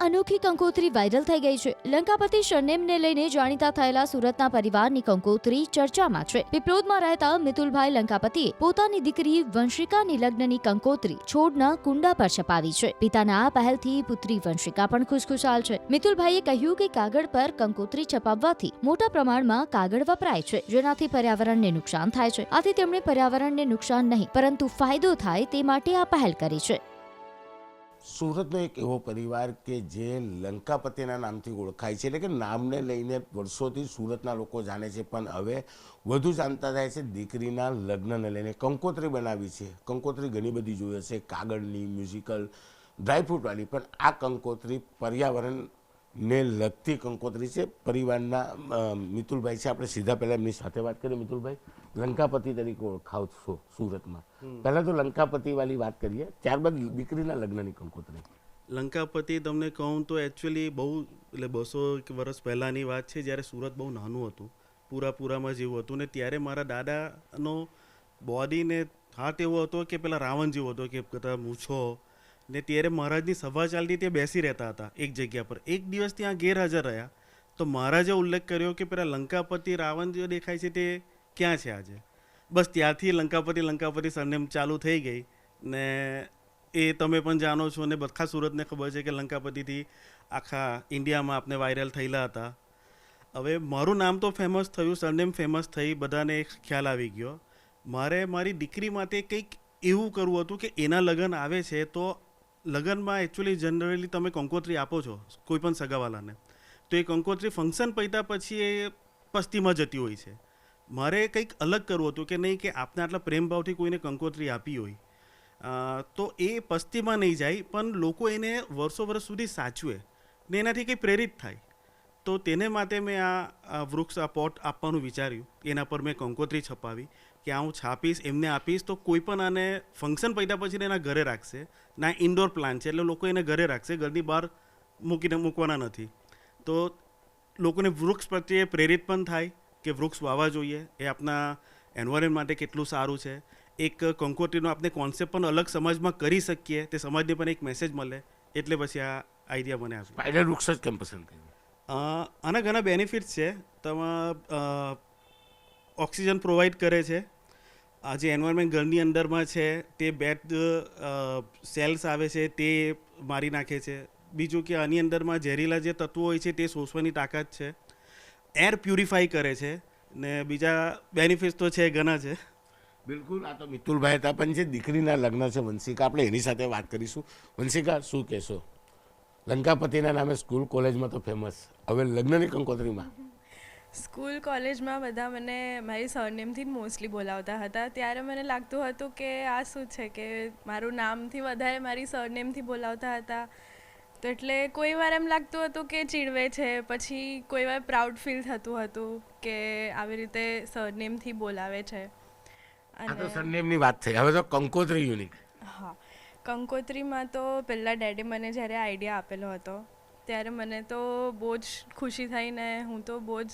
અનોખી કંકોત્રી વાયરલ થઈ ગઈ છે. લંકાપતિ સરનેમને લઈને જાણીતા થયેલા સુરતના પરિવારની કંકોત્રી ચર્ચામાં છે. પીપલોદમાં રહેતા મિતુલભાઈ લંકાપતિએ પોતાની દીકરી વંશિકાની લગ્નની કંકોત્રી છોડના કુંડા પર છપાવી છે. પિતાના આ પહેલથી પુત્રી વંશિકા પણ ખુશખુશાલ છે. મિતુલભાઈએ કહ્યું કે કાગળ પર કંકોત્રી છપાવવાથી મોટા પ્રમાણમાં કાગળ વપરાય છે, જેનાથી પર્યાવરણને નુકસાન થાય છે. આથી તેમણે પર્યાવરણને નુકસાન નહીં પરંતુ ફાયદો થાય તે માટે આ પહેલ કરી છે. સુરતનો એક એવો પરિવાર કે જે લંકાપતિના નામથી ઓળખાય છે, એટલે કે નામને લઈને વર્ષોથી સુરતના લોકો જાણે છે, પણ હવે વધુ જાણતા થાય છે દીકરીના લગ્નને લઈને. કંકોત્રી બનાવી છે. કંકોત્રી ઘણી બધી જોઈ હશે, કાગળની, મ્યુઝિકલ, ડ્રાયફ્રૂટવાળી, પણ આ કંકોત્રી પર્યાવરણને લગતી કંકોત્રી છે. પરિવારના મિતુલભાઈ છે, આપણે સીધા પહેલાં એમની સાથે વાત કરીએ. મિતુલભાઈ, લંકાપતિ તરીકે ઓળખાવ છો સુરતમાં, પહેલાં તો લંકાપતિ વાળી વાત કરીએ, ત્યારબાદ દીકરીના લગ્નની કંકોત્રી. લંકાપતિ તમને કહું તો એકચ્યુઅલી બહુ એટલે 200 વર્ષ પહેલાંની વાત છે, જ્યારે સુરત બહુ નાનું હતું, પૂરામાં જેવું હતું, ને ત્યારે મારા દાદાનો બોડીને હાથ એવો હતો કે પેલા રાવણ જેવો હતો, કે બધા મૂછો, ને ત્યારે મહારાજની સભા ચાલતી, ત્યાં બેસી રહેતા હતા એક જગ્યા પર. એક દિવસ ત્યાં ગેરહાજર રહ્યા તો મહારાજે ઉલ્લેખ કર્યો કે પેલા લંકાપતિ રાવણ જે દેખાય છે તે ક્યાં છે આજે. બસ ત્યારથી લંકાપતિ સરનેમ ચાલુ થઈ ગઈ, ને એ તમે પણ જાણો છો ને બધા સુરતને ખબર છે કે લંકાપતિથી આખા ઇન્ડિયામાં આપણે વાયરલ થયેલા હતા. હવે મારું નામ તો ફેમસ થયું, સરનેમ ફેમસ થઈ, બધાને ખ્યાલ આવી ગયો. મારે મારી દીકરી માટે કંઈક એવું કરવું હતું કે એના લગ્ન આવે છે તો લગ્નમાં એકચ્યુઅલી જનરલી તમે કંકોત્રી આપો છો કોઈ પણ સગાવાલાને, તો એ કંકોત્રી ફંક્શન પત્યા પછી એ પસ્તીમાં જતી હોય છે. મારે કંઈક અલગ કરવું હતું કે નહીં, કે આપને આટલા પ્રેમ ભાવથી કોઈને કંકોત્રી આપી હોય તો એ પસ્તીમાં નહીં જાય, પણ લોકો એને વર્ષો સુધી સાચવે ને એનાથી કંઈ પ્રેરિત થાય. તો તેને માટે મેં આ વૃક્ષ, આ પોટ આપવાનું વિચાર્યું. એના પર મેં કંકોત્રી છપાવી કે આ હું છાપીશ, એમને આપીશ, તો કોઈ પણ આને ફંક્શન પત્યા પછી એના ઘરે રાખશે. ના, ઇન્ડોર પ્લાન્ટ છે એટલે લોકો એને ઘરે રાખશે, ઘરની બહાર મૂકવાના નથી. તો લોકોને વૃક્ષ પ્રત્યે પ્રેરિત પણ થાય કે વૃક્ષ વાવવા જોઈએ, એ આપણા એન્વાયરમેન્ટ માટે કેટલું સારું છે. એક કંકોત્રીનો આપણે કોન્સેપ્ટ પણ અલગ સમાજમાં કરી શકીએ, તે સમાજને પણ એક મેસેજ મળે, એટલે પછી આ આઈડિયા મને આવ્યો. સ્પાઈડર વૃક્ષ જ કેમ પસંદ કર્યું? આના ઘણા બેનિફિટ્સ છે. તમે ઓક્સિજન પ્રોવાઈડ કરે છે. આ જે એન્વાયરમેન્ટ ઘરની અંદરમાં છે તે બેડ સેલ્સ આવે છે તે મારી નાખે છે. બીજું કે આની અંદરમાં ઝેરીલા જે તત્વો હોય છે તે શોષવાની તાકાત છે. એર પ્યુરિફાઈ કરે છે, ને બીજા બેનિફિટ્સ તો છે ઘણા છે. બિલકુલ. આ તો મિતુલભાઈ હતા, પણ જે દીકરીના લગ્ન છે વંશિકા, આપણે એની સાથે વાત કરીશું. વંશિકા, શું કહેશો? લંકાપતિના નામે સ્કૂલ કોલેજમાં તો ફેમસ, હવે લગ્નની કંકોત્રીમાં? સ્કૂલ કોલેજમાં બધા મને મારી સરનેમથી જ મોસ્ટલી બોલાવતા હતા. ત્યારે મને લાગતું હતું કે આ શું છે, કે મારું નામથી વધારે મારી સરનેમથી બોલાવતા હતા. તો એટલે કોઈ વાર એમ લાગતું હતું કે ચીડવે છે, પછી કોઈ વાર પ્રાઉડ ફીલ થતું હતું કે આવી રીતે સરનેમથી બોલાવે છે. આ તો સરનેમની વાત થઈ, હવે તો કંકોત્રી યુનિક. હા, કંકોત્રીમાં તો પહેલાં ડેડી મને જ્યારે આઈડિયા આપેલો હતો ત્યારે મને તો બહુ જ ખુશી થઈ, ને હું તો બહુ જ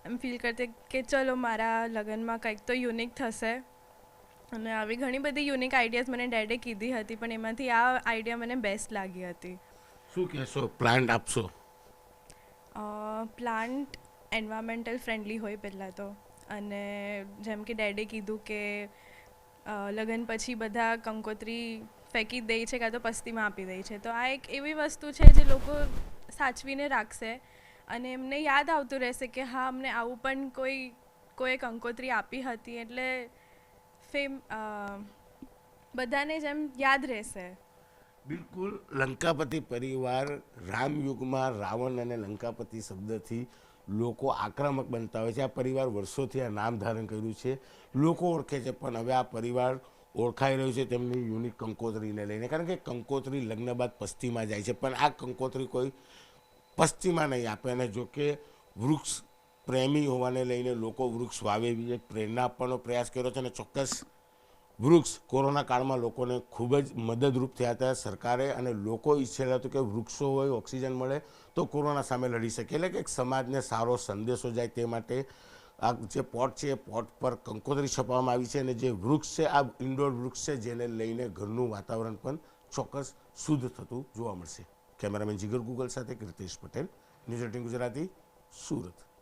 એમ ફીલ કરતી કે ચલો મારા લગ્નમાં કંઈક તો યુનિક થશે. અને આવી ઘણી બધી યુનિક આઈડિયાઝ મને ડેડે કીધી હતી, પણ એમાંથી આ આઈડિયા મને બેસ્ટ લાગી હતી. શું કહેશો? પ્લાન્ટ આપશો? પ્લાન્ટ એન્વાયરમેન્ટલ ફ્રેન્ડલી હોય પહેલાં તો, અને જેમ કે ડેડે કીધું કે લગ્ન પછી બધા કંકોત્રી ફેંકી દે છે કાં તો પસ્તીમાં આપી દે છે, તો આ એક એવી વસ્તુ છે જે લોકો સાચવીને રાખશે અને એમને યાદ આવતું રહેશે કે હા, અમને આવું પણ કોઈ કંકોત્રી આપી હતી, એટલે બધાને જેમ યાદ રહેશે. બિલકુલ. લંકાપતિ પરિવાર રામયુગમાં રાવણ અને લંકાપતિ શબ્દથી લોકો આક્રમક બનતા હોય છે. આ પરિવાર વર્ષોથી આ નામ ધારણ કર્યું છે, લોકો ઓળખે છે, પણ હવે આ પરિવાર ઓળખાઈ રહ્યું છે તેમની યુનિક કંકોત્રીને લઈને, કારણ કે કંકોત્રી લગ્ન બાદ પસ્તીમાં જાય છે, પણ આ કંકોત્રી કોઈ પસ્તીમાં નહીં આપે. અને જો કે વૃક્ષ પ્રેમી હોવાને લઈને લોકો વૃક્ષ વાવે એવી એક પ્રેરણા આપવાનો પ્રયાસ કર્યો છે, અને ચોક્કસ વૃક્ષ કોરોના કાળમાં લોકોને ખૂબ જ મદદરૂપ થયા હતા સરકારે, અને લોકો ઈચ્છેલા હતું કે વૃક્ષો હોય, ઓક્સિજન મળે તો કોરોના સામે લડી શકે, એટલે કે એક સમાજને સારો સંદેશો જાય તે માટે આ જે પોટ છે એ પોટ પર કંકોત્રી છપાવવામાં આવી છે. અને જે વૃક્ષ છે આ ઇન્ડોર વૃક્ષ છે, જેને લઈને ઘરનું વાતાવરણ પણ ચોક્કસ શુદ્ધ થતું જોવા મળશે. કેમેરામેન જીગર ગુગલ સાથે કીર્તિશ પટેલ, ન્યૂઝ 18 ગુજરાતી, સુરત.